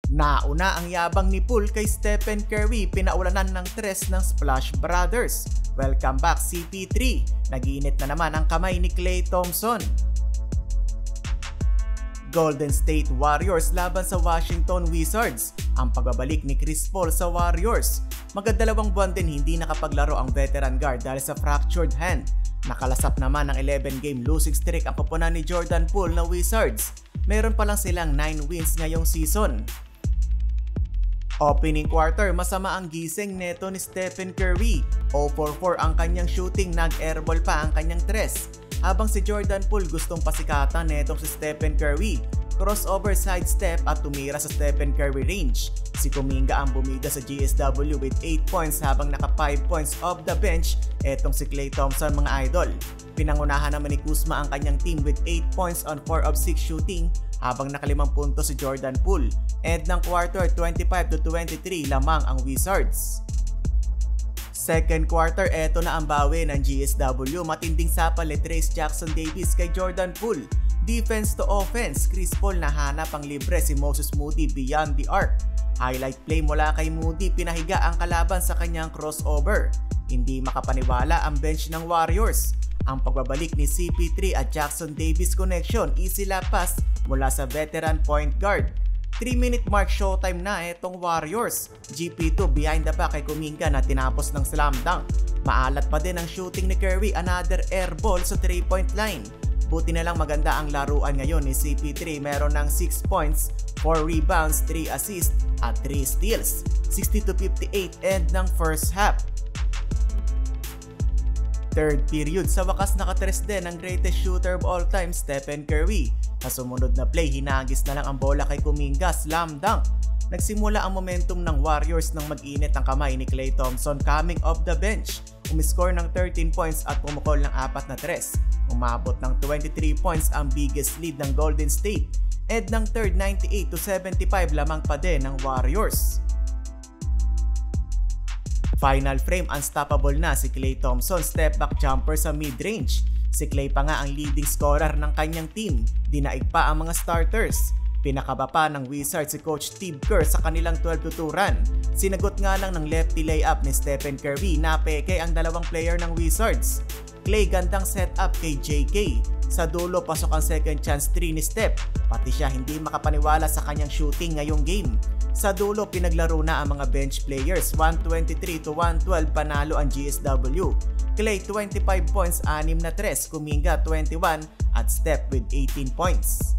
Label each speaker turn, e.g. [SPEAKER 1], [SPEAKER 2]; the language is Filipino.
[SPEAKER 1] Nauna ang yabang ni Poole kay Stephen Curry, pinaulanan ng tres ng Splash Brothers. Welcome back CP3, nag-iinit na naman ang kamay ni Klay Thompson. Golden State Warriors laban sa Washington Wizards. Ang pagbabalik ni Chris Paul sa Warriors. Magdadalawang buwan din hindi nakapaglaro ang veteran guard dahil sa fractured hand. Nakalasap naman ng 11-game losing streak ang koponan ni Jordan Poole na Wizards. Meron pa lang silang 9 wins ngayong season. Opening quarter, masama ang gising neto ni Stephen Curry. 0-for-4 ang kanyang shooting, nag-airball pa ang kanyang tres. Habang si Jordan Poole gustong pasikatan netong si Stephen Curry. Crossover sidestep at tumira sa Stephen Curry range. Si Kuminga ang bumida sa GSW with 8 points habang naka 5 points off the bench. Etong si Klay Thompson mga idol. Pinangunahan naman ni Kuzma ang kanyang team with 8 points on 4 of 6 shooting habang naka 5 puntos si Jordan Poole. End ng quarter 25-23 lamang ang Wizards. Second quarter, eto na ang bawi ng GSW. Matinding sapal ni Trayce Jackson Davis kay Jordan Poole. Defense to offense, Chris Paul nahanap ang libre si Moses Moody beyond the arc. Highlight play mula kay Moody, pinahiga ang kalaban sa kanyang crossover. Hindi makapaniwala ang bench ng Warriors. Ang pagbabalik ni CP3 at Jackson Davis connection, easy lap pass mula sa veteran point guard. 3-minute mark, showtime na etong Warriors. GP2 behind the back kay Kuminga na tinapos ng slam dunk. Maalat pa din ang shooting ni Curry, another air ball sa 3-point line. Buti na lang maganda ang laruan ngayon ni CP3, meron ng 6 points, 4 rebounds, 3 assists at 3 steals. 60-58 end ng first half. Third period, sa wakas nakatres din ang greatest shooter of all time, Stephen Curry. Sa sumunod na play, hinagis na lang ang bola kay Kuminga, slam dunk. Nagsimula ang momentum ng Warriors nang mag-init ang kamay ni Klay Thompson coming off the bench. Umiscore ng 13 points at pumukol ng 4 na tres. Umabot ng 23 points ang biggest lead ng Golden State. End ng third 98-75 lamang pa din ng Warriors. Final frame, unstoppable na si Klay Thompson, step back jumper sa mid-range. Si Klay pa nga ang leading scorer ng kanyang team, dinaig pa ang mga starters. Pinakaba pa ng Wizards si Coach Steve Kerr sa kanilang 12-2 run. Sinagot nga lang ng lefty layup ni Stephen Curry, napeke ang dalawang player ng Wizards. Klay gandang setup kay JK. Sa dulo, pasok ang second chance 3 ni Steph. Pati siya hindi makapaniwala sa kanyang shooting ngayong game. Sa dulo, pinaglaro na ang mga bench players. 123-112 panalo ang GSW. Klay 25 points, 6 na tres, Kuminga 21 at Steph with 18 points.